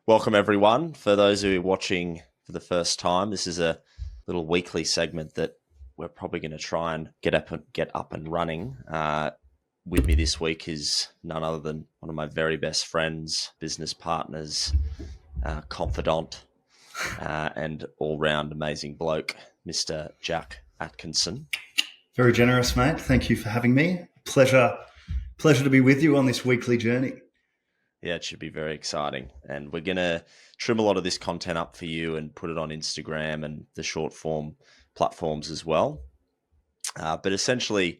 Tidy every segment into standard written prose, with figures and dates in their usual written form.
Welcome, everyone. For those who are watching for the first time, this is a little weekly segment that we're probably going to try and get up and running. With me this week is none other than one of my very best friends, business partners, confidant, and all-round amazing bloke, Mr. Jack Atkinson. Very generous, mate. Thank you for having me. Pleasure to be with you on this weekly journey. Yeah, it should be very exciting. And we're going to trim a lot of this content up for you and put it on Instagram and the short form platforms as well. But essentially,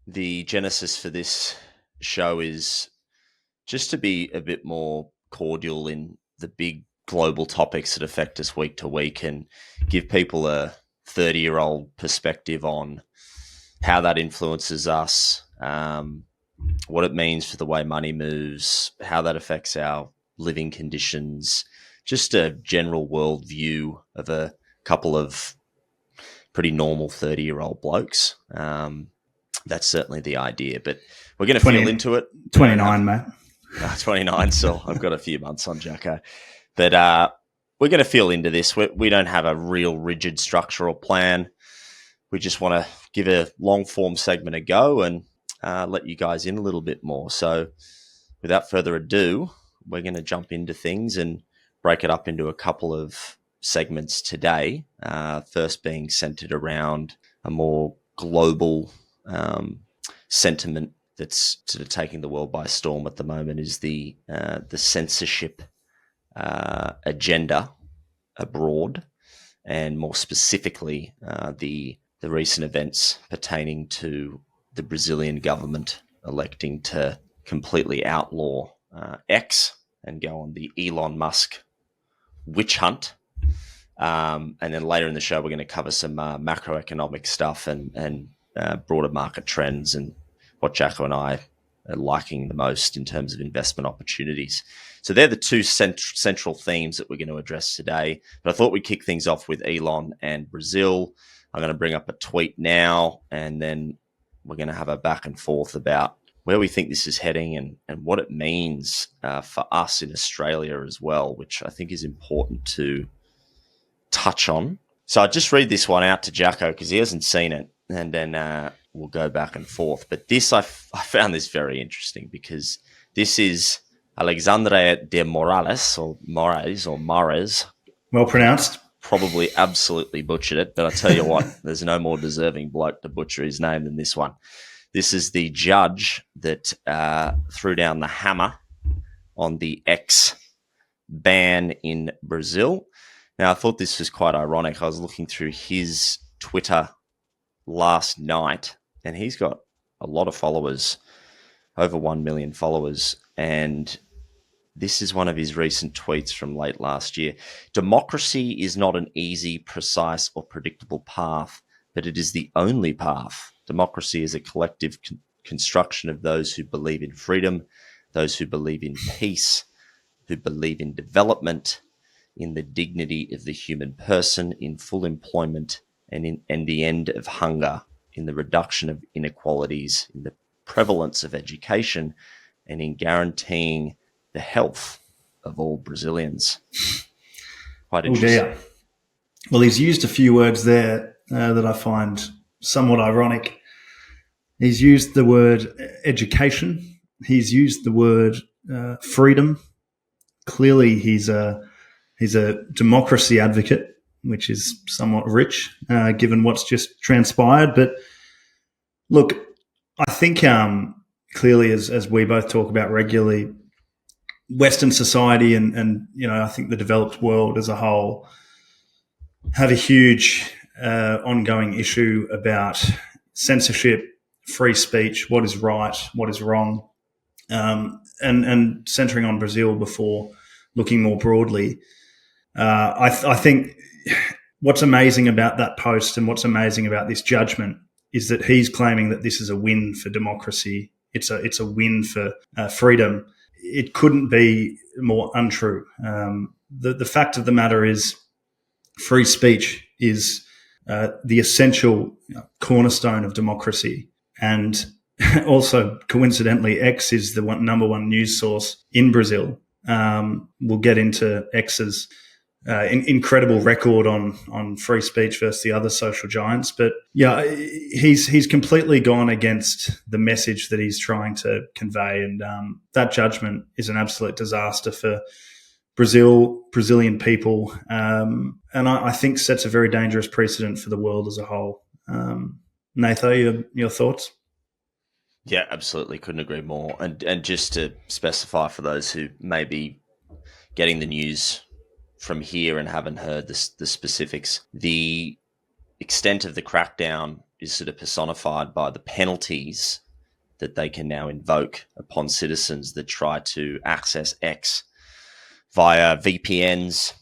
the genesis for this show is just to be a bit more cordial in the big global topics that affect us week to week and give people a 30-year-old perspective on how that influences us, what it means for the way money moves, how that affects our living conditions, just a general world view of a couple of pretty normal 30-year-old blokes. That's certainly the idea, but we're going to feel into it. 29, mate. 29 still. I've got a few months on Jacko. But we're going to feel into this. We don't have a real rigid structure or plan. We just want to give a long-form segment a go and let you guys in a little bit more. So without further ado, we're going to jump into things and break it up into a couple of segments today. First being centered around a more global sentiment that's sort of taking the world by storm at the moment is the censorship agenda abroad, and more specifically the recent events pertaining to the Brazilian government electing to completely outlaw X and go on the Elon Musk witch hunt. And then later in the show, we're going to cover some macroeconomic stuff and broader market trends and what Jacko and I are liking the most in terms of investment opportunities. So they're the two central themes that we're going to address today. But I thought we'd kick things off with Elon and Brazil. I'm going to bring up a tweet now, and then we're going to have a back and forth about where we think this is heading and what it means for us in Australia as well, which I think is important to touch on. So I'll just read this one out to Jacko because he hasn't seen it, and then we'll go back and forth. But this, I found this very interesting because this is Alexandre de Morales, or Mares. Well pronounced. Probably absolutely butchered it, but I tell you what, there's no more deserving bloke to butcher his name than this one. This is the judge that threw down the hammer on the X ban in Brazil. Now, I thought this was quite ironic. I was looking through his Twitter last night, and he's got a lot of followers, over 1 million followers, and this is one of his recent tweets from late last year. Democracy is not an easy, precise, or predictable path, but it is the only path. Democracy is a collective construction of those who believe in freedom, those who believe in peace, who believe in development, in the dignity of the human person, in full employment, and in the end of hunger, in the reduction of inequalities, in the prevalence of education, and in guaranteeing the health of all Brazilians. Quite interesting. Oh dear. Well, he's used a few words there that I find somewhat ironic. He's used the word education. He's used the word freedom. Clearly, he's a democracy advocate, which is somewhat rich given what's just transpired. But look, I think clearly, as we both talk about regularly, Western society and I think the developed world as a whole have a huge ongoing issue about censorship, free speech, what is right, what is wrong, and centering on Brazil before looking more broadly. I think what's amazing about that post and what's amazing about this judgment is that he's claiming that this is a win for democracy. It's a win for freedom. It couldn't be more untrue. The fact of the matter is free speech is the essential cornerstone of democracy. And also, coincidentally, X is the number one news source in Brazil. We'll get into X's incredible record on free speech versus the other social giants. But yeah, he's completely gone against the message that he's trying to convey. And that judgment is an absolute disaster for Brazilian people. And I think sets a very dangerous precedent for the world as a whole. Nathan, your thoughts? Yeah, absolutely. Couldn't agree more. And just to specify for those who may be getting the news from here and haven't heard the specifics, the extent of the crackdown is sort of personified by the penalties that they can now invoke upon citizens that try to access X via VPNs.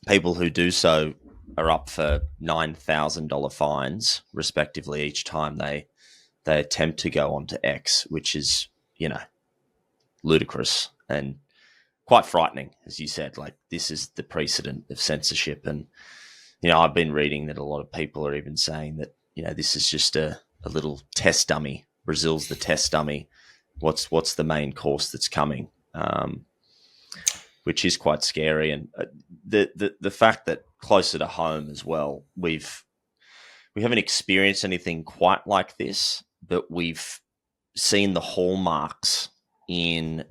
People who do so are up for $9,000 fines, respectively, each time they attempt to go onto X, which is, ludicrous and quite frightening, as you said. Like, this is the precedent of censorship. And, I've been reading that a lot of people are even saying that, this is just a little test dummy. Brazil's the test dummy. What's the main course that's coming? Which is quite scary. And the fact that closer to home as well, we haven't experienced anything quite like this, but we've seen the hallmarks in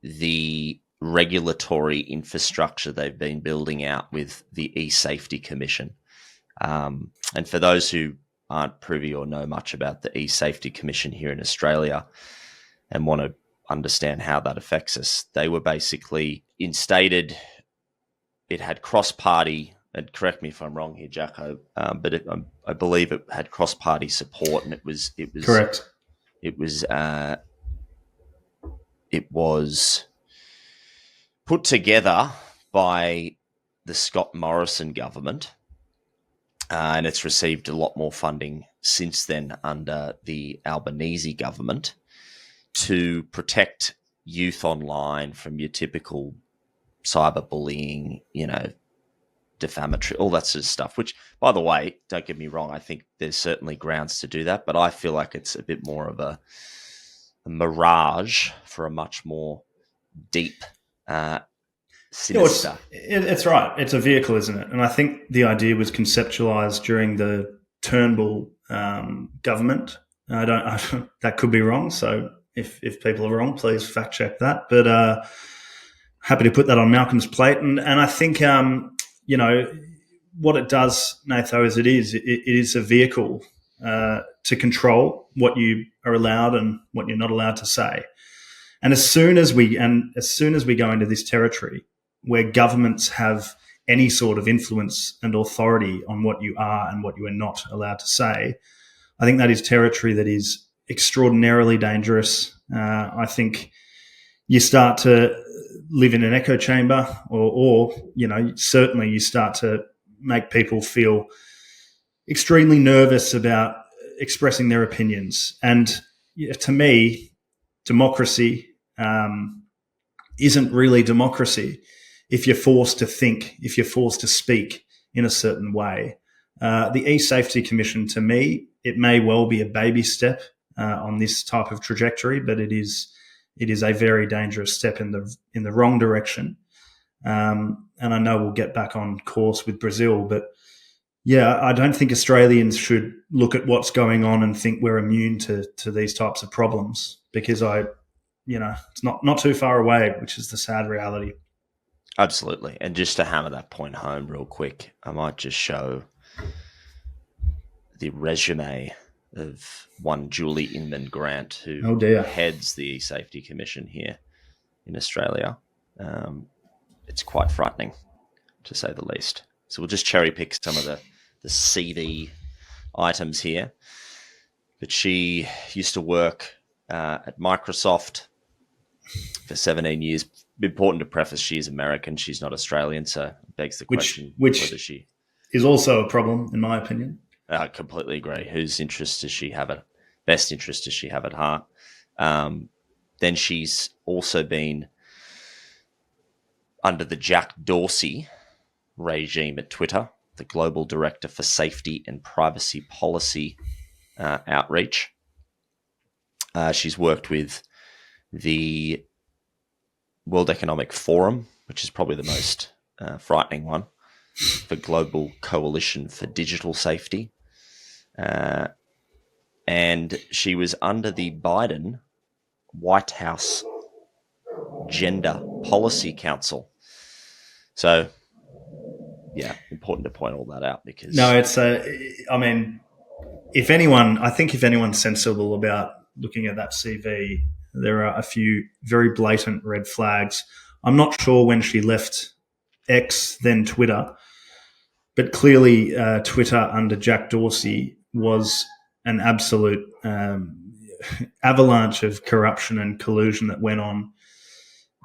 the regulatory infrastructure they've been building out with the E-Safety Commission. And for those who aren't privy or know much about the E-Safety Commission here in Australia and want to understand how that affects us, they were basically instated. It had cross-party, and correct me if I'm wrong here, Jacko, but I believe it had cross-party support, and it was correct. It was put together by the Scott Morrison government, and it's received a lot more funding since then under the Albanese government to protect youth online from your typical cyberbullying, defamatory, all that sort of stuff, which, by the way, don't get me wrong, I think there's certainly grounds to do that, but I feel like it's a bit more of a mirage for a much more deep, sinister. It's right. It's a vehicle, isn't it? And I think the idea was conceptualized during the Turnbull government. That could be wrong, so if people are wrong, please fact check that. But happy to put that on Malcolm's plate. And I think, what it does, Nathan, is it is a vehicle to control what you are allowed and what you're not allowed to say. And as soon as we go into this territory where governments have any sort of influence and authority on what you are and what you are not allowed to say, I think that is territory that is extraordinarily dangerous. I think you start to live in an echo chamber, or certainly you start to make people feel extremely nervous about expressing their opinions. And to me, democracy isn't really democracy if you're forced to think, if you're forced to speak in a certain way. The E-Safety Commission, to me, it may well be a baby step on this type of trajectory, but it is a very dangerous step in the wrong direction. And I know we'll get back on course with Brazil, but yeah, I don't think Australians should look at what's going on and think we're immune to these types of problems, because it's not too far away, which is the sad reality. Absolutely. And just to hammer that point home real quick, I might just show the resume of one Julie Inman Grant, who heads the E-Safety Commission here in Australia. It's quite frightening, to say the least. So we'll just cherry pick some of the CV items here. But she used to work at Microsoft for 17 years. Important to preface, she is American. She's not Australian, so it begs the question whether she is also a problem, in my opinion. I completely agree. Whose interest does she have best interest does she have at heart? Then she's also been under the Jack Dorsey regime at Twitter, the Global Director for Safety and Privacy Policy Outreach. She's worked with the World Economic Forum, which is probably the most frightening one, for Global Coalition for Digital Safety. And she was under the Biden White House Gender Policy Council. So, yeah, important to point all that out because... No, it's I mean, if anyone's sensible about looking at that CV, there are a few very blatant red flags. I'm not sure when she left X, then Twitter, but clearly Twitter under Jack Dorsey was an absolute avalanche of corruption and collusion that went on.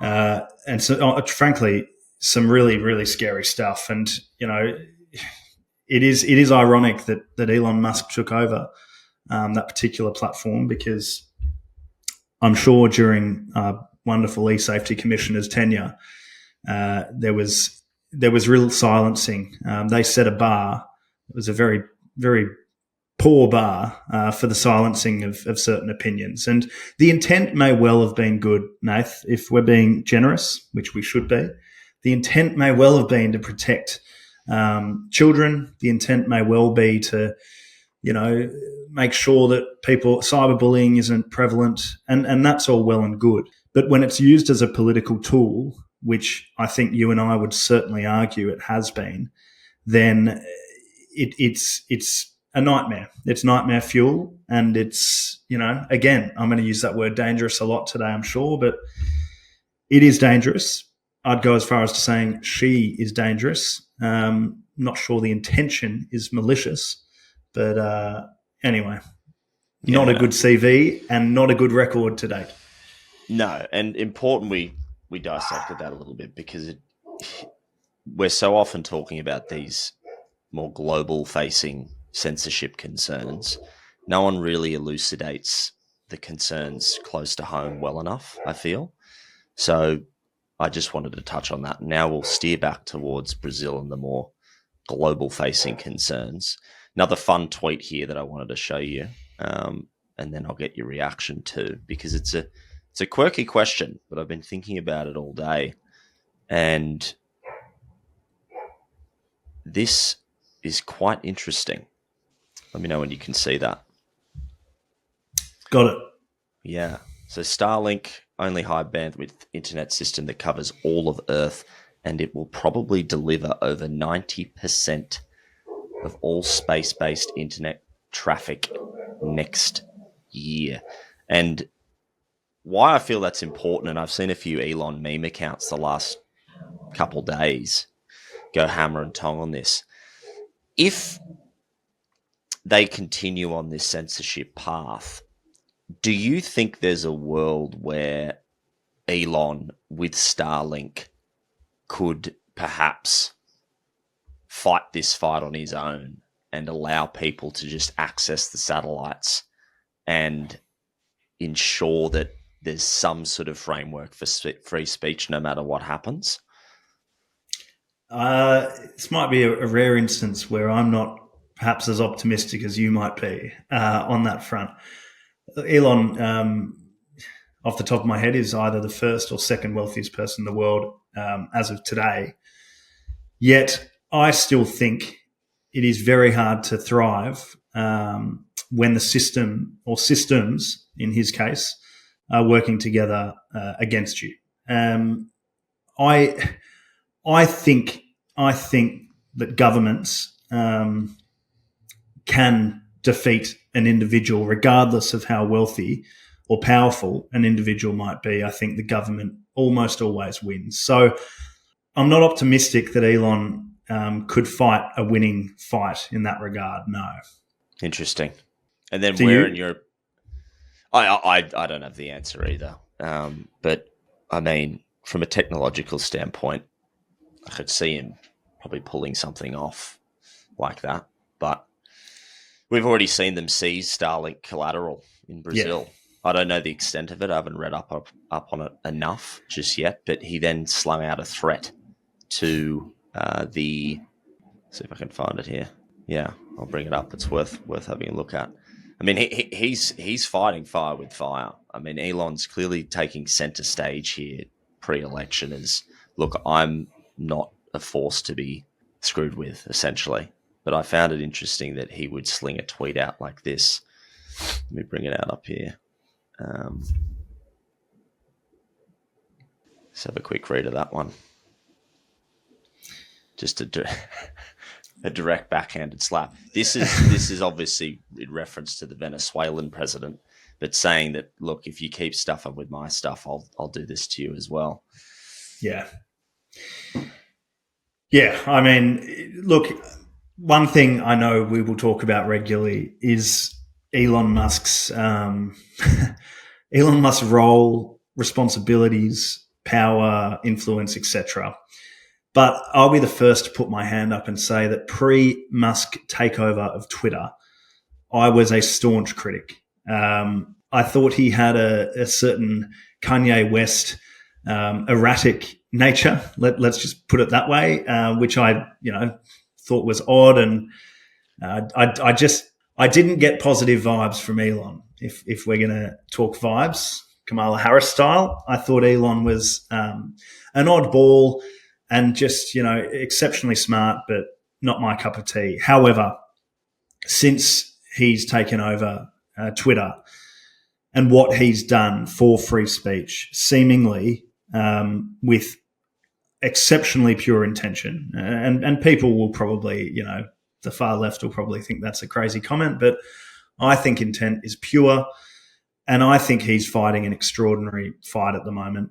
And so, frankly, some really, really scary stuff. And, you know, it is ironic that Elon Musk took over that particular platform, because I'm sure during wonderful e-safety commissioner's tenure, there was real silencing. They set a bar. It was a very, very poor bar for the silencing of certain opinions. And the intent may well have been good, Nath, if we're being generous, which we should be. The intent may well have been to protect children. The intent may well be to, you know, make sure that cyberbullying isn't prevalent, and that's all well and good. But when it's used as a political tool, which I think you and I would certainly argue it has been, then it's a nightmare. It's nightmare fuel, and it's, you know, again, I'm going to use that word dangerous a lot today, I'm sure, but it is dangerous. I'd go as far as to saying she is dangerous. Not sure the intention is malicious, but anyway, not a good CV and not a good record to date. No, and important we dissected that a little bit, because we're so often talking about these more global-facing censorship concerns. No one really elucidates the concerns close to home well enough, I feel. So I just wanted to touch on that. Now we'll steer back towards Brazil and the more global-facing concerns. Another fun tweet here that I wanted to show you, and then I'll get your reaction too, because it's a quirky question, but I've been thinking about it all day. And this is quite interesting. Let me know when you can see that. Got it. Yeah. So Starlink, only high bandwidth internet system that covers all of Earth, and it will probably deliver over 90% of all space-based internet traffic next year. And why I feel that's important, and I've seen a few Elon meme accounts the last couple days go hammer and tong on this. If they continue on this censorship path, do you think there's a world where Elon with Starlink could perhaps fight this fight on his own and allow people to just access the satellites and ensure that there's some sort of framework for free speech no matter what happens? This might be a rare instance where I'm not perhaps as optimistic as you might be on that front. Elon, off the top of my head, is either the first or second wealthiest person in the world as of today. Yet I still think it is very hard to thrive when the system, or systems in his case, are working together against you. I think that governments can defeat an individual regardless of how wealthy or powerful an individual might be. I think the government almost always wins. So I'm not optimistic that Elon could fight a winning fight in that regard. No. Interesting. And then Do where you? in Europe? I don't have the answer either. But I mean, from a technological standpoint, I could see him probably pulling something off like that. But we've already seen them seize Starlink collateral in Brazil. Yeah. I don't know the extent of it. I haven't read up on it enough just yet. But he then slung out a threat to see if I can find it here. Yeah, I'll bring it up. It's worth having a look at. I mean, he's fighting fire with fire. I mean, Elon's clearly taking center stage here, pre-election as, look, I'm not a force to be screwed with, essentially. But I found it interesting that he would sling a tweet out like this. Let me bring it out up here. Let's have a quick read of that one. Just a direct backhanded slap. This is obviously in reference to the Venezuelan president, but saying that, look, if you keep stuff up with my stuff, I'll do this to you as well. Yeah. Yeah. I mean, look, one thing I know we will talk about regularly is Elon Musk's role, responsibilities, power, influence, etc. But I'll be the first to put my hand up and say that pre-Musk takeover of Twitter, I was a staunch critic. I thought he had a certain Kanye West erratic nature. Let's just put it that way, which I thought was odd, and I didn't get positive vibes from Elon. If we're going to talk vibes, Kamala Harris style, I thought Elon was an oddball and just exceptionally smart, but not my cup of tea. However, since he's taken over Twitter and what he's done for free speech, seemingly with exceptionally pure intention, and people will probably, the far left will probably think that's a crazy comment, but I think intent is pure, and I think he's fighting an extraordinary fight at the moment.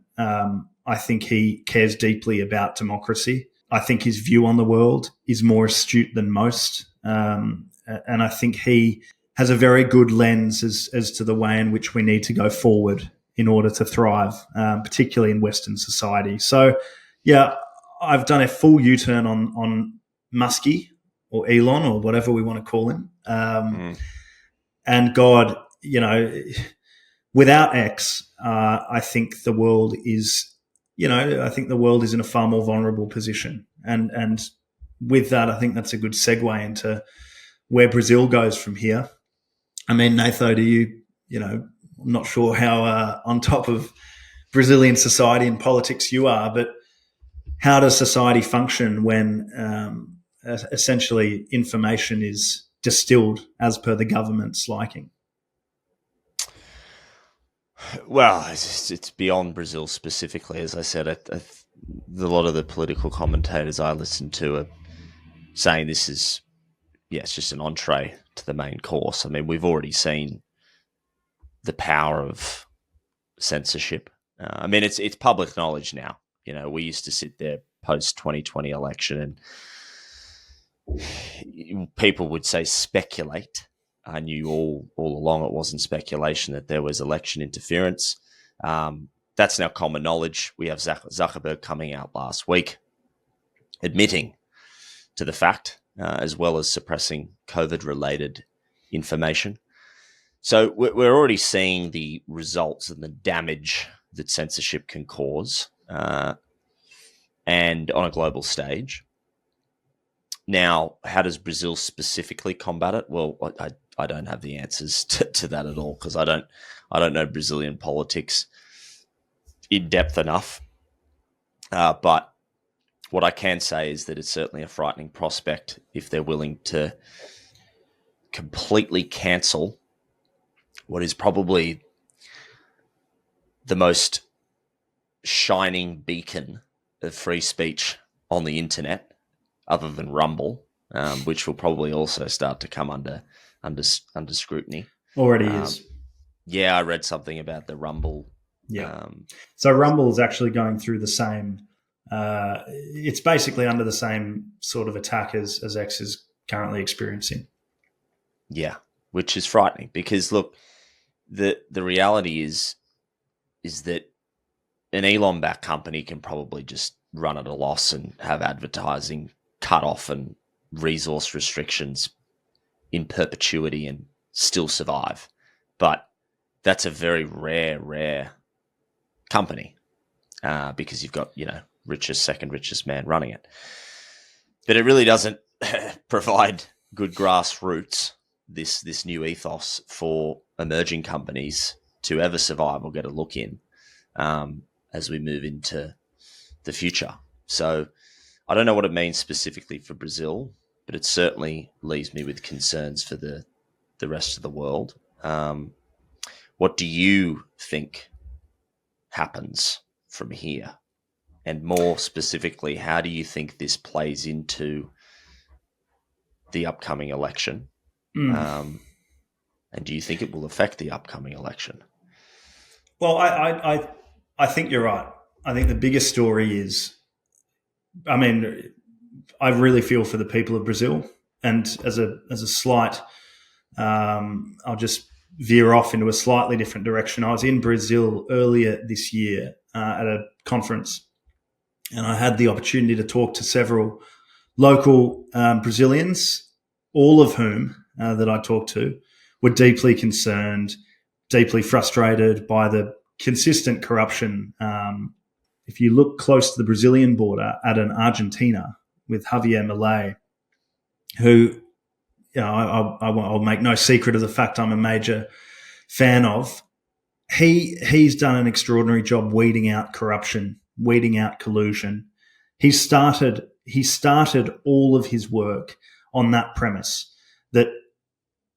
I think he cares deeply about democracy. I think his view on the world is more astute than most. And I think he has a very good lens as to the way in which we need to go forward in order to thrive, particularly in Western society. So, yeah, I've done a full U-turn on Muskie or Elon or whatever we want to call him. And God, without X, I think the world is, in a far more vulnerable position. And with that, I think that's a good segue into where Brazil goes from here. I mean, Natho, I'm not sure how on top of Brazilian society and politics you are, but how does society function when essentially information is distilled as per the government's liking? Well, it's beyond Brazil specifically. As I said, a lot of the political commentators I listen to are saying this is, it's just an entree to the main course. I mean, we've already seen the power of censorship. I mean, it's public knowledge now. We used to sit there post 2020 election and people would say speculate. I knew all along it wasn't speculation, that there was election interference. That's now common knowledge. We have Zuckerberg coming out last week admitting to the fact, as well as suppressing COVID-related information. So we're already seeing the results and the damage that censorship can cause, and on a global stage. Now, how does Brazil specifically combat it? Well, I don't have the answers to that at all, because I don't know Brazilian politics in depth enough. But what I can say is that it's certainly a frightening prospect if they're willing to completely cancel what is probably the most shining beacon of free speech on the internet, other than Rumble, which will probably also start to come under scrutiny. Already is. Yeah, I read something about the Rumble. Yeah. So Rumble is actually going through the same. It's basically under the same sort of attack as X is currently experiencing. Yeah, which is frightening, because look, the reality is that an Elon-backed company can probably just run at a loss and have advertising cut off and resource restrictions in perpetuity and still survive. But that's a very rare company, because you've got, second richest man running it. But it really doesn't provide good grassroots, this new ethos for emerging companies to ever survive or get a look in. as we move into the future. So I don't know what it means specifically for Brazil, but it certainly leaves me with concerns for the rest of the world. What do you think happens from here? And more specifically, how do you think this plays into the upcoming election? And do you think it will affect the upcoming election? Well, I think you're right. I think the biggest story is, I mean, I really feel for the people of Brazil. And as a slight, I'll just veer off into a slightly different direction. I was in Brazil earlier this year at a conference, and I had the opportunity to talk to several local Brazilians, all of whom that I talked to were deeply concerned, deeply frustrated by the consistent corruption. If you look close to the Brazilian border at an Argentina with Javier Milei, who, I'll make no secret of the fact I'm a major fan of, he's done an extraordinary job weeding out corruption, weeding out collusion. He started all of his work on that premise that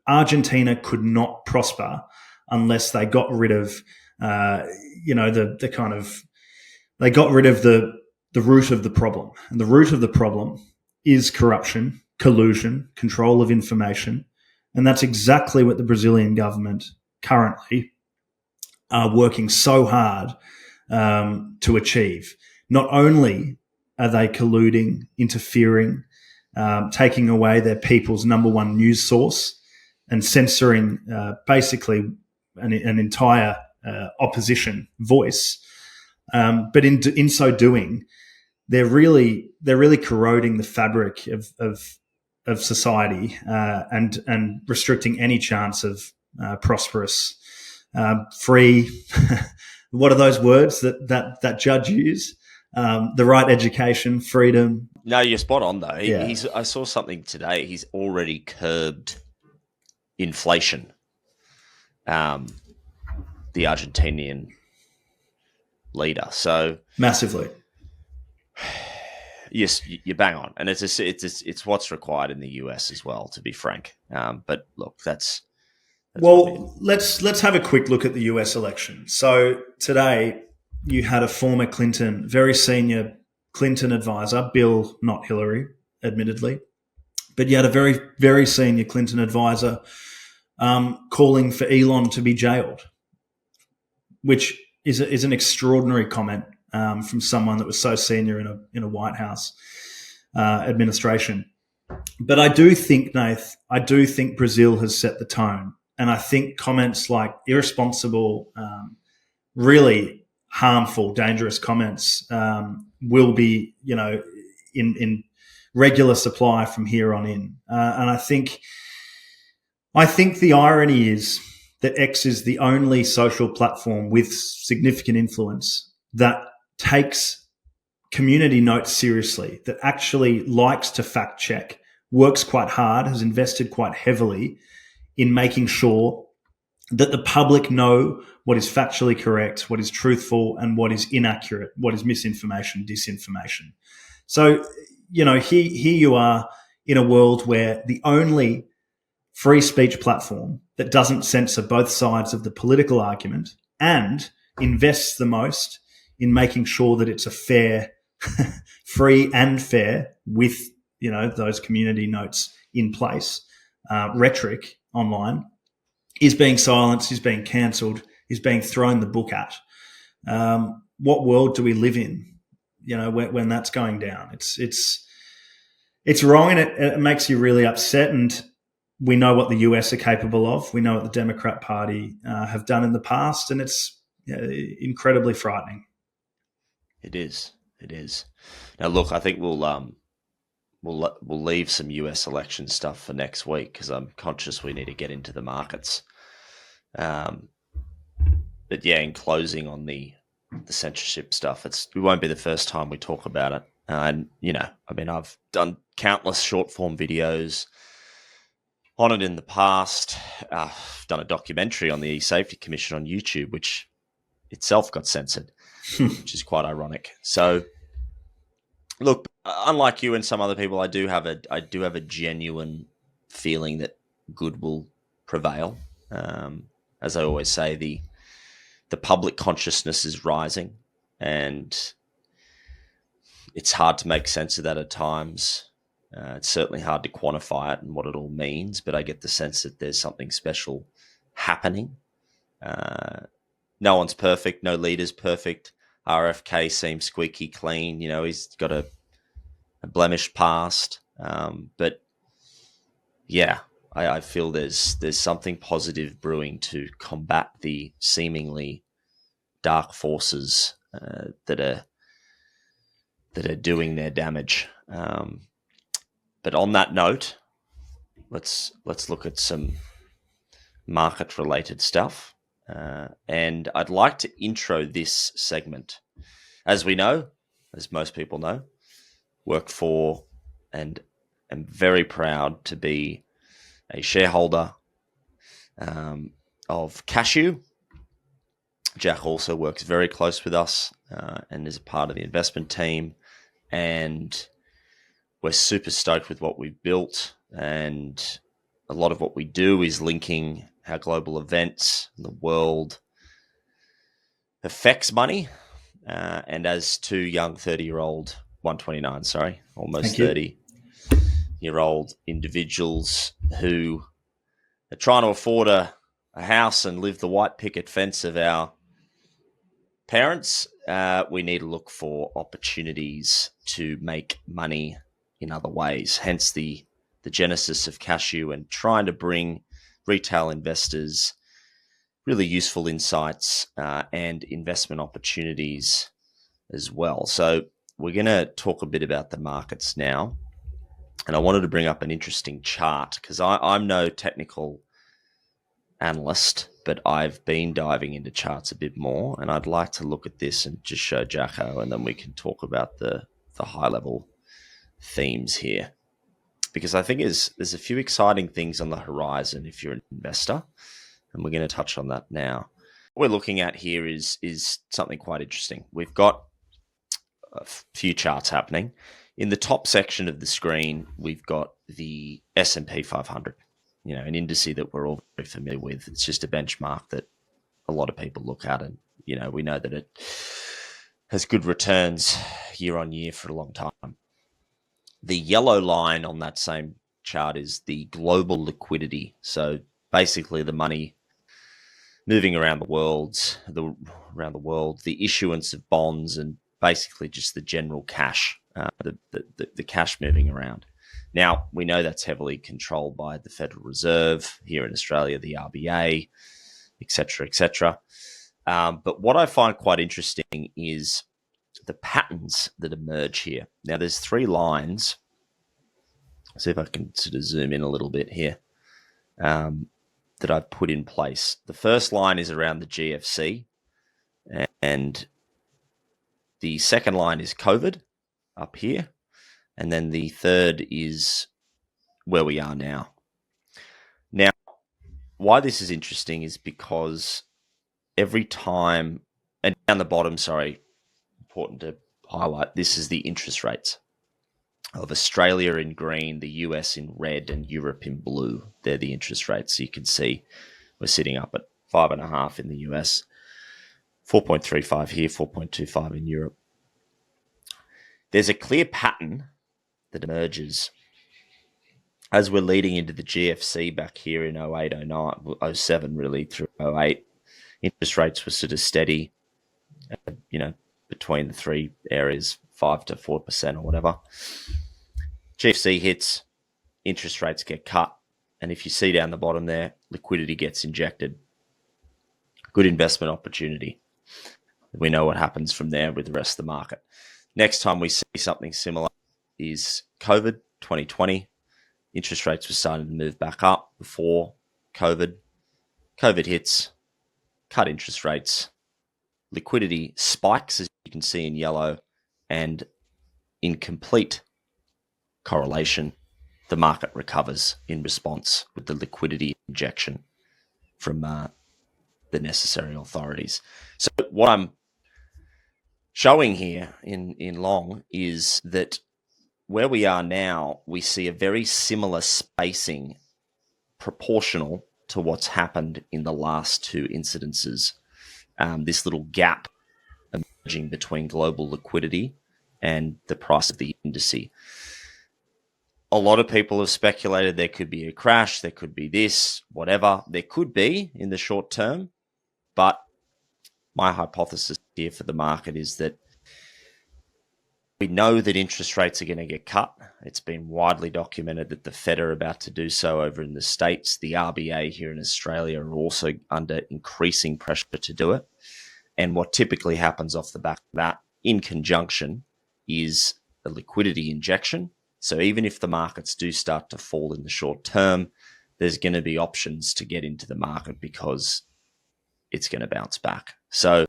Argentina could not prosper unless they got rid of, they got rid of the root of the problem. And the root of the problem is corruption, collusion, control of information. And that's exactly what the Brazilian government currently are working so hard to achieve. Not only are they colluding, interfering, taking away their people's number one news source and censoring basically an entire opposition voice, but in so doing, they're really corroding the fabric of society and restricting any chance of prosperous, free. What are those words that judge used? The right education, freedom. No, you're spot on though. Yeah. I saw something today. He's already curbed inflation. The Argentinian leader. So massively. Yes, you bang on, and it's what's required in the US as well, to be frank. But look, that's well. Let's have a quick look at the US election. So today you had a former Clinton, very senior Clinton advisor, Bill, not Hillary, admittedly, but you had a very, very senior Clinton advisor calling for Elon to be jailed, which is an extraordinary comment from someone that was so senior in a White House administration. But I do think, Nath, Brazil has set the tone, and I think comments like irresponsible, really harmful, dangerous comments will be, in regular supply from here on in. And I think the irony is that X is the only social platform with significant influence that takes community notes seriously, that actually likes to fact check, works quite hard, has invested quite heavily in making sure that the public know what is factually correct, what is truthful, and what is inaccurate, what is misinformation, disinformation. So, here you are in a world where the only free speech platform that doesn't censor both sides of the political argument and invests the most in making sure that it's a fair, free and fair with, those community notes in place, rhetoric online, is being silenced, is being cancelled, is being thrown the book at. What world do we live in, when that's going down? It's wrong, and it makes you really upset. And we know what the US are capable of. We know what the Democrat Party have done in the past, and it's incredibly frightening. It is. Now, look, I think we'll leave some US election stuff for next week because I'm conscious we need to get into the markets. But yeah, in closing on the censorship stuff, it won't be the first time we talk about it. And I've done countless short form videos on it in the past. I've done a documentary on the E-Safety Commission on YouTube, which itself got censored. which is quite ironic. So, look, unlike you and some other people, I do have a genuine feeling that good will prevail. As I always say, the public consciousness is rising, and it's hard to make sense of that at times. It's certainly hard to quantify it and what it all means, but I get the sense that there's something special happening. No one's perfect. No leader's perfect. RFK seems squeaky clean. He's got a blemished past. But yeah, I feel there's something positive brewing to combat the seemingly dark forces that are doing their damage. But on that note, let's look at some market-related stuff. And I'd like to intro this segment. As we know, as most people know, work for and am very proud to be a shareholder of Cashew. Jack also works very close with us and is a part of the investment team. And we're super stoked with what we've built. And a lot of what we do is linking how global events in the world affects money. And as two young 30-year-old, 129, sorry, almost 30-year-old individuals who are trying to afford a house and live the white picket fence of our parents, we need to look for opportunities to make money in other ways. Hence the genesis of Cashew and trying to bring retail investors really useful insights and investment opportunities as well. So we're going to talk a bit about the markets now. And I wanted to bring up an interesting chart because I'm no technical analyst, but I've been diving into charts a bit more, and I'd like to look at this and just show Jacko, and then we can talk about the high level themes here, because I think there's a few exciting things on the horizon if you're an investor, and we're going to touch on that now. What we're looking at here is something quite interesting. We've got a few charts happening. In the top section of the screen, we've got the S&P 500. An indice that we're all very familiar with. It's just a benchmark that a lot of people look at, and we know that it has good returns year on year for a long time. The yellow line on that same chart is the global liquidity. So basically, the money moving around the world, the issuance of bonds, and basically just the general cash, the cash moving around. Now, we know that's heavily controlled by the Federal Reserve here in Australia, the RBA, et cetera, et cetera. But what I find quite interesting is the patterns that emerge here. Now, there's three lines. Let's see if I can sort of zoom in a little bit here that I've put in place. The first line is around the GFC, and the second line is COVID up here. And then the third is where we are now. Now, why this is interesting is because every time, and down the bottom, important to highlight, this is the interest rates of Australia in green, the US in red, and Europe in blue. They're the interest rates. So you can see we're sitting up at 5.5 in the US, 4.35 here, 4.25 in Europe. There's a clear pattern that emerges as we're leading into the GFC back here in 08, 09, 07 really through 08. Interest rates were sort of steady, between the three areas, 5 to 4% or whatever. GFC hits, interest rates get cut, and if you see down the bottom there, liquidity gets injected. Good investment opportunity. We know what happens from there with the rest of the market. Next time we see something similar is COVID 2020. Interest rates were starting to move back up before COVID. COVID hits, cut interest rates. Liquidity spikes, as you can see in yellow, and in complete correlation, the market recovers in response with the liquidity injection from the necessary authorities. So what I'm showing here in long is that where we are now, we see a very similar spacing proportional to what's happened in the last two incidences. This little gap emerging between global liquidity and the price of the indice. A lot of people have speculated there could be a crash, there could be this, whatever. There could be in the short term, but my hypothesis here for the market is that we know that interest rates are going to get cut. It's been widely documented that the Fed are about to do so over in the States. The RBA here in Australia are also under increasing pressure to do it. And what typically happens off the back of that, in conjunction, is a liquidity injection. So even if the markets do start to fall in the short term, there's going to be options to get into the market because it's going to bounce back. So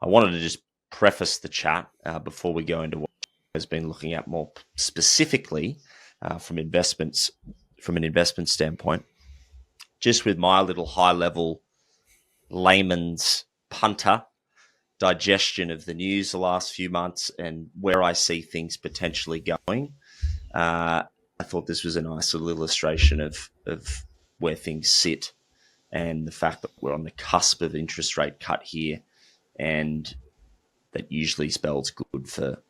I wanted to just preface the chat before we go into what has been looking at more specifically from an investment standpoint, just with my little high-level layman's punter digestion of the news the last few months and where I see things potentially going. I thought this was a nice little illustration of where things sit and the fact that we're on the cusp of interest rate cut here, and that usually spells good for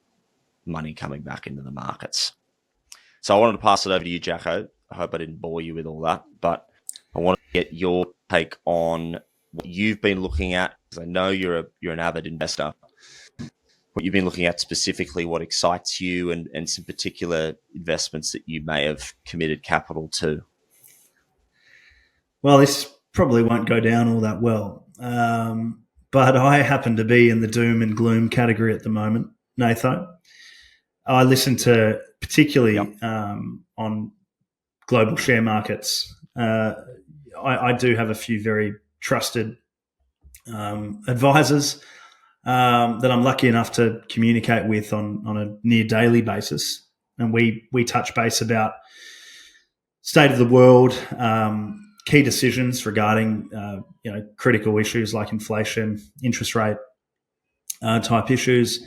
money coming back into the markets. So I wanted to pass it over to you, Jacko. I hope I didn't bore you with all that, but I want to get your take on what you've been looking at, because I know you're an avid investor. What you've been looking at specifically, what excites you, and some particular investments that you may have committed capital to. Well, this probably won't go down all that well. But I happen to be in the doom and gloom category at the moment, Nathan. I listen to, particularly on global share markets, I do have a few very trusted advisors that I'm lucky enough to communicate with on a near daily basis. And we touch base about state of the world, key decisions regarding critical issues like inflation, interest rate type issues,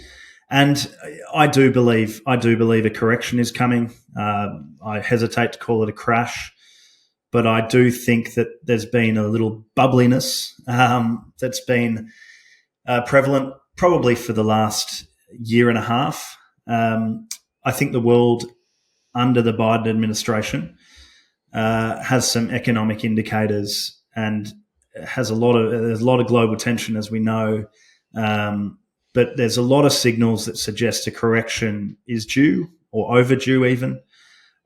and I do believe a correction is coming. I hesitate to call it a crash, but I do think that there's been a little bubbliness that's been prevalent probably for the last year and a half. I think the world under the Biden administration has some economic indicators and there's a lot of global tension, as we know, but there's a lot of signals that suggest a correction is due or overdue even,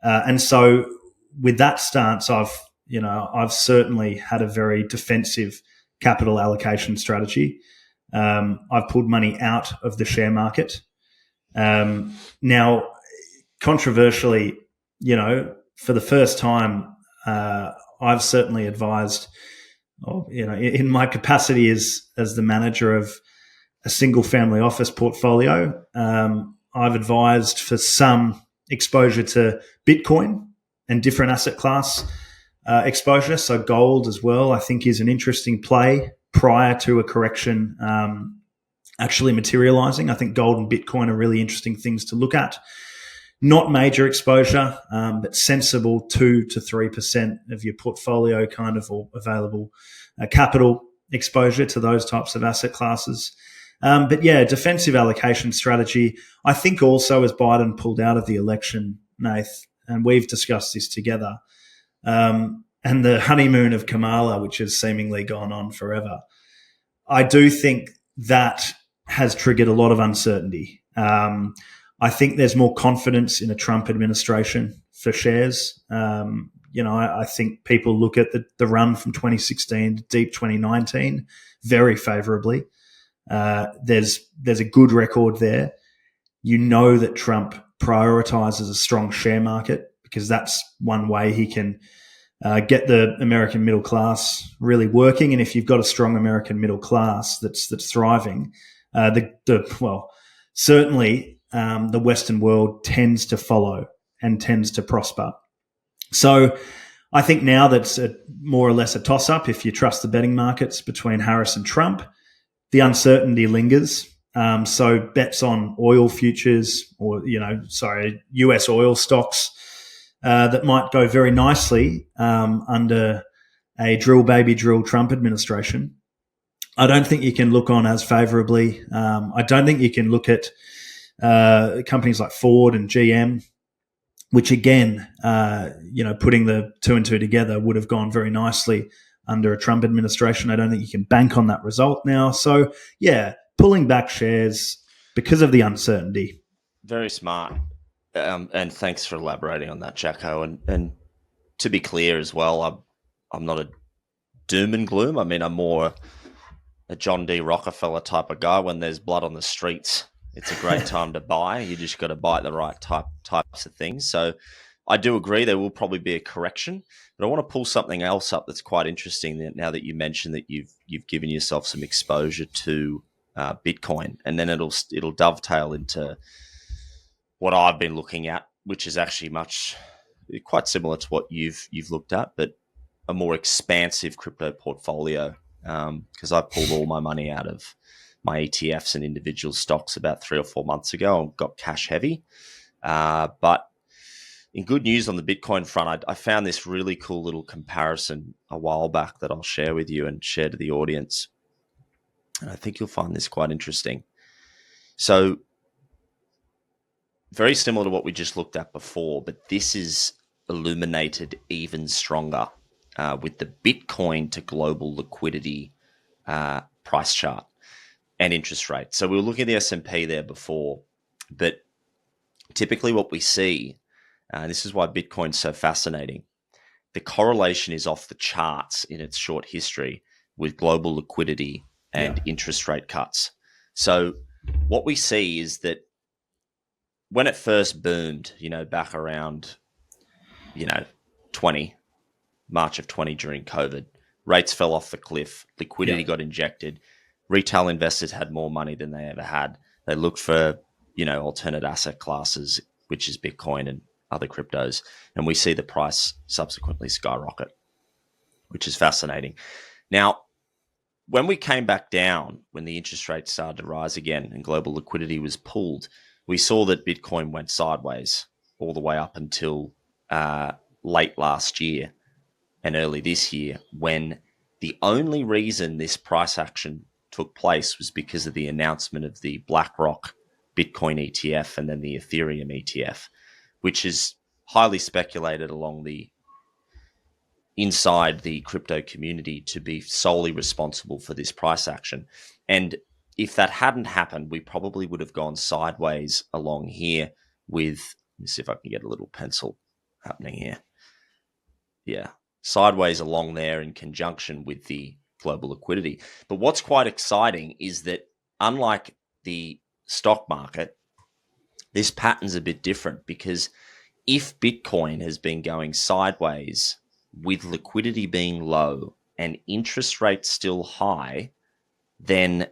and so with that stance, I've certainly had a very defensive capital allocation strategy. I've pulled money out of the share market. Now, controversially, for the first time, I've certainly advised, in my capacity as the manager of a single family office portfolio, I've advised for some exposure to Bitcoin and different asset class exposure. So gold as well, I think, is an interesting play prior to a correction actually materializing. I think gold and Bitcoin are really interesting things to look at. Not major exposure, but sensible 2 to 3% of your portfolio kind of, or available capital exposure to those types of asset classes. But yeah, defensive allocation strategy. I think also as Biden pulled out of the election, Nath, and we've discussed this together, and the honeymoon of Kamala, which has seemingly gone on forever, I do think that has triggered a lot of uncertainty. I think there's more confidence in a Trump administration for shares. I think people look at the run from 2016 to deep 2019 very favorably. There's a good record there. That Trump prioritizes a strong share market because that's one way he can get the American middle class really working. And if you've got a strong American middle class that's thriving, certainly the Western world tends to follow and tends to prosper. So I think now that's more or less a toss-up, if you trust the betting markets, between Harris and Trump. The uncertainty lingers. So bets on oil futures or, US oil stocks that might go very nicely under a drill baby drill Trump administration. I don't think you can look on as favorably. I don't think you can look at companies like Ford and GM, which again, putting the two and two together would have gone very nicely under a Trump administration. I don't think you can bank on that result now. So, yeah, pulling back shares because of the uncertainty. Very smart. And thanks for elaborating on that, Jacko. And to be clear as well, I'm not a doom and gloom. I mean, I'm more a John D. Rockefeller type of guy. When there's blood on the streets, it's a great time to buy. You just got to buy the right types of things. So I do agree there will probably be a correction, but I want to pull something else up that's quite interesting now that you mentioned that you've given yourself some exposure to Bitcoin, and then it'll dovetail into what I've been looking at, which is actually quite similar to what you've looked at, but a more expansive crypto portfolio. Because I pulled all my money out of my ETFs and individual stocks about 3 or 4 months ago and got cash heavy. But in good news on the Bitcoin front, I found this really cool little comparison a while back that I'll share with you and share to the audience. And I think you'll find this quite interesting. So very similar to what we just looked at before, but this is illuminated even stronger with the Bitcoin to global liquidity price chart and interest rate. So we were looking at the S&P there before, but typically what we see, and this is why Bitcoin's so fascinating, the correlation is off the charts in its short history with global liquidity and interest rate cuts. So what we see is that when it first boomed, back around, 20, March of 20 during COVID, rates fell off the cliff, liquidity got injected, retail investors had more money than they ever had. They looked for, alternate asset classes, which is Bitcoin and other cryptos, and we see the price subsequently skyrocket, which is fascinating. Now, when we came back down, when the interest rates started to rise again and global liquidity was pulled, we saw that Bitcoin went sideways all the way up until late last year and early this year, when the only reason this price action took place was because of the announcement of the BlackRock Bitcoin ETF and then the Ethereum ETF, which is highly speculated along inside the crypto community to be solely responsible for this price action. And if that hadn't happened, we probably would have gone sideways along here with, let me see if I can get a little pencil happening here. Yeah, sideways along there in conjunction with the global liquidity. But what's quite exciting is that unlike the stock market, this pattern's a bit different, because if Bitcoin has been going sideways with liquidity being low and interest rates still high, then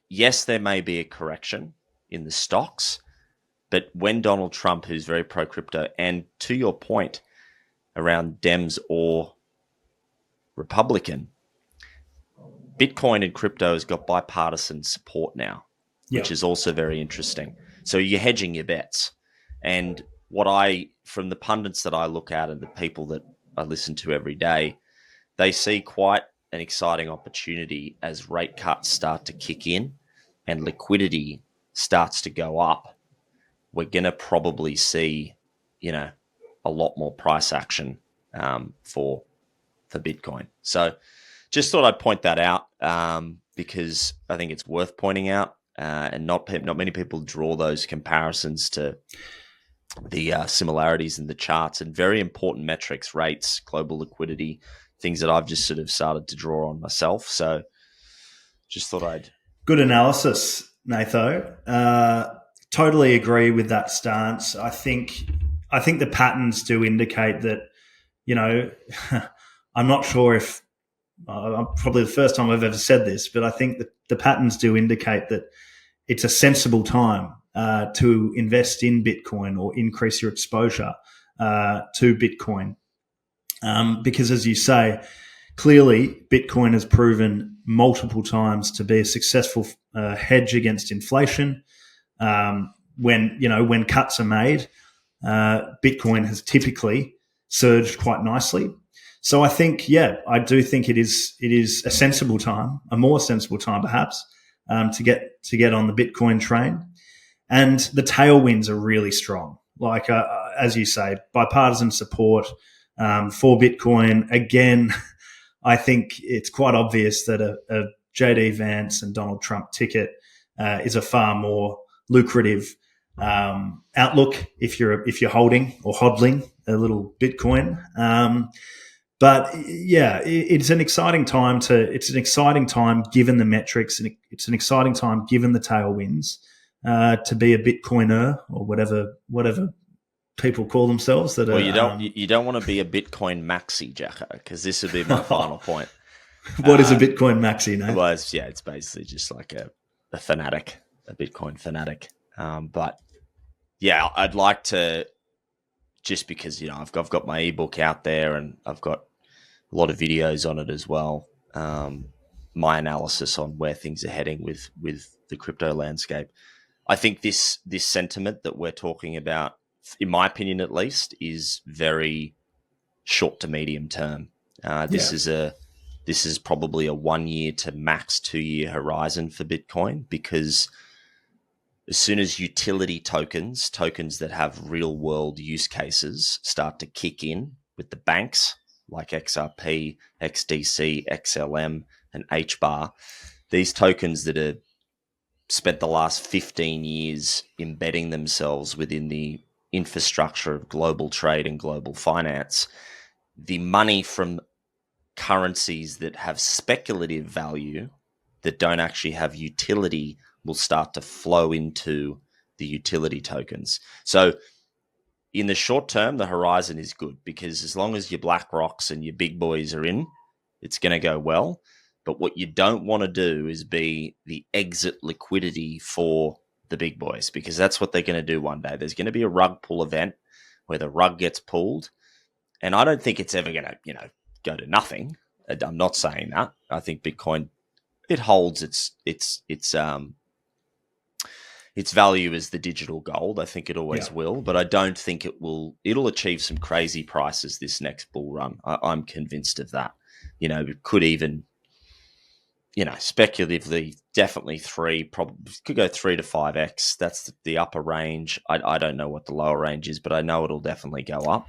yes, there may be a correction in the stocks, but when Donald Trump, who's very pro-crypto, and to your point around Dems or Republican, Bitcoin and crypto has got bipartisan support now, which is also very interesting. So you're hedging your bets. And from the pundits that I look at and the people that I listen to every day, they see quite an exciting opportunity as rate cuts start to kick in and liquidity starts to go up. We're going to probably see, a lot more price action for Bitcoin. So just thought I'd point that out because I think it's worth pointing out, and not many people draw those comparisons to the similarities in the charts and very important metrics, rates, global liquidity, things that I've just sort of started to draw on myself. So just thought I'd... Good analysis, Natho. Totally agree with that stance. I think the patterns do indicate that, I'm not sure if probably the first time I've ever said this, but I think that the patterns do indicate that it's a sensible time to invest in Bitcoin or increase your exposure to Bitcoin. Because as you say, clearly, Bitcoin has proven multiple times to be a successful hedge against inflation. When cuts are made, Bitcoin has typically surged quite nicely. So I think, I do think it is a sensible time, a more sensible time perhaps, to get on the Bitcoin train. And the tailwinds are really strong. Like as you say, bipartisan support for Bitcoin. Again, I think it's quite obvious that a JD Vance and Donald Trump ticket is a far more lucrative outlook if you're holding or hodling a little Bitcoin. But it's an exciting time given the metrics, and it's an exciting time given the tailwinds to be a Bitcoiner or whatever people call themselves. That you don't want to be a Bitcoin maxi, Jacko, because this would be my final point. What is a Bitcoin maxi, Nate? Well, it's basically just like a fanatic, a Bitcoin fanatic. But yeah, I'd like to, just because I've got my ebook out there and I've got a lot of videos on it as well. My analysis on where things are heading with the crypto landscape. I think this sentiment that we're talking about, in my opinion at least, is very short to medium term. This is probably a 1 year to max 2 year horizon for Bitcoin, because as soon as utility tokens that have real world use cases start to kick in with the banks like XRP, XDC, XLM, and HBAR, these tokens that are spent the last 15 years embedding themselves within the infrastructure of global trade and global finance, the money from currencies that have speculative value that don't actually have utility will start to flow into the utility tokens. So in the short term, the horizon is good, because as long as your BlackRocks and your big boys are in, it's going to go well. But what you don't want to do is be the exit liquidity for the big boys, because that's what they're going to do one day. There's going to be a rug pull event where the rug gets pulled. And I don't think it's ever going to, go to nothing. I'm not saying that. I think Bitcoin, it holds its value as the digital gold. I think it always will, but I don't think it'll achieve some crazy prices this next bull run. I'm convinced of that. It could even, speculatively, definitely probably could go 3 to 5x. That's the upper range. I don't know what the lower range is, but I know it'll definitely go up.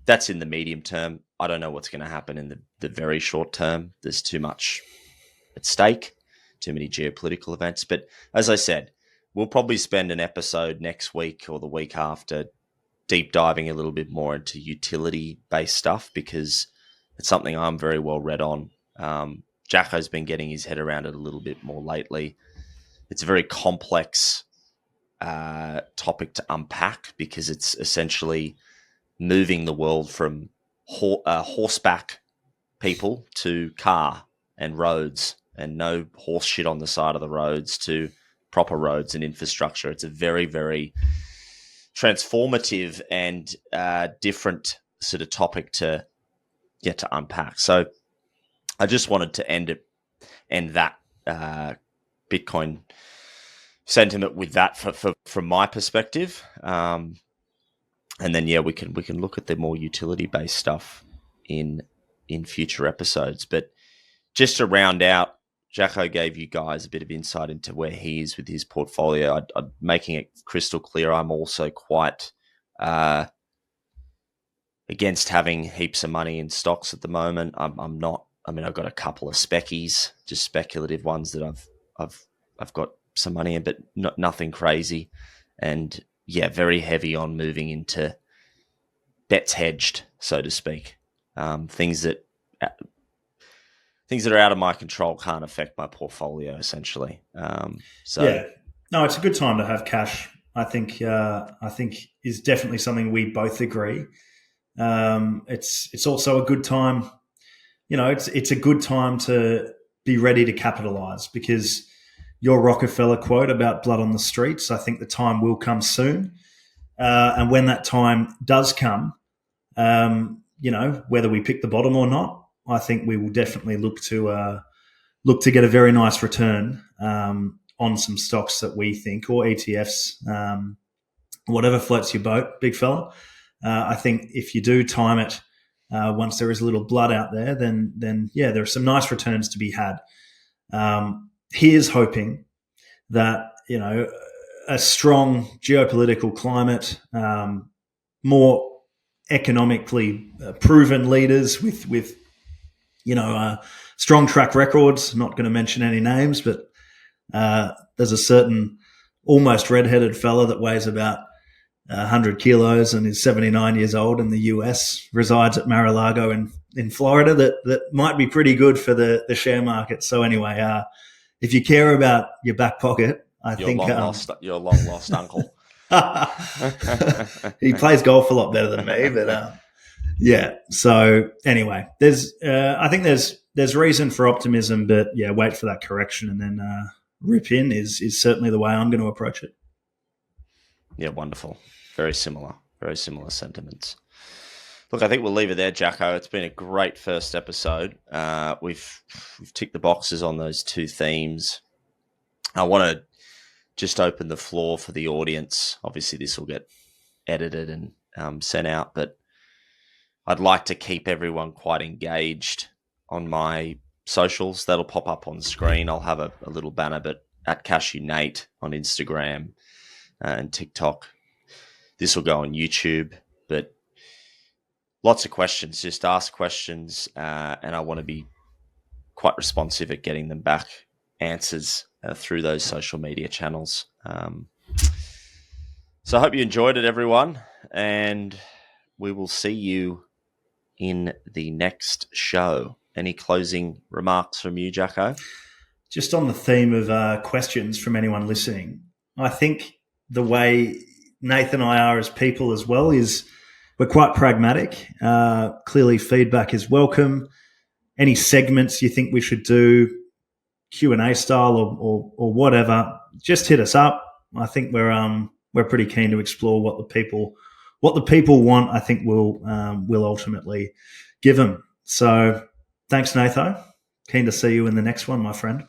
That's in the medium term. I don't know what's going to happen in the very short term. There's too much at stake, too many geopolitical events. But as I said, we'll probably spend an episode next week or the week after deep diving a little bit more into utility-based stuff, because it's something I'm very well read on. Jacko's been getting his head around it a little bit more lately. It's a very complex topic to unpack, because it's essentially moving the world from horseback people to car and roads, and no horse shit on the side of the roads, to proper roads and infrastructure. It's a very, very transformative and different sort of topic to get to unpack. So I just wanted to end that Bitcoin sentiment with that from my perspective. And then we can look at the more utility based stuff in future episodes. But just to round out, Jacko gave you guys a bit of insight into where he is with his portfolio. I'm making it crystal clear, I'm also quite against having heaps of money in stocks at the moment. I'm not. I mean, I've got a couple of speckies, just speculative ones that I've got some money in, but nothing crazy. And very heavy on moving into bets hedged, so to speak. Things that are out of my control can't affect my portfolio, essentially. No, it's a good time to have cash. I think is definitely something we both agree. It's also a good time. It's a good time to be ready to capitalize, because your Rockefeller quote about blood on the streets, I think the time will come soon. And when that time does come, whether we pick the bottom or not, I think we will definitely look to get a very nice return on some stocks that we think, or ETFs, whatever floats your boat, big fella. I think if you do time it, once there is a little blood out there, then there are some nice returns to be had. Here's hoping that a strong geopolitical climate, more economically proven leaders with strong track records. Not going to mention any names, but there's a certain almost redheaded fella that weighs about 100 kilos and is 79 years old in the US, resides at Mar-a-Lago in Florida, that might be pretty good for the share market. So anyway, if you care about your back pocket, your long lost uncle. He plays golf a lot better than me, but So anyway, I think there's reason for optimism, but wait for that correction and then rip in is certainly the way I'm going to approach it. Yeah, wonderful. Very similar sentiments. Look, I think we'll leave it there, Jacko. It's been a great first episode. We've ticked the boxes on those two themes. I want to just open the floor for the audience. Obviously, this will get edited and sent out, but I'd like to keep everyone quite engaged on my socials. That'll pop up on screen. I'll have a little banner, but at Cashew Nate on Instagram and TikTok. This will go on YouTube, but lots of questions. Just ask questions, and I want to be quite responsive at getting them back answers through those social media channels. So I hope you enjoyed it, everyone, and we will see you in the next show. Any closing remarks from you, Jacko? Just on the theme of questions from anyone listening, I think the way Nathan and I are as people as well is we're quite pragmatic. Clearly, feedback is welcome. Any segments you think we should do, Q&A style or whatever, just hit us up. I think we're pretty keen to explore what the people want. I think we'll ultimately give them. So thanks, Nathan. Keen to see you in the next one, my friend.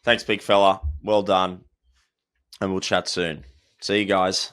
Thanks, big fella. Well done. And we'll chat soon. See you guys.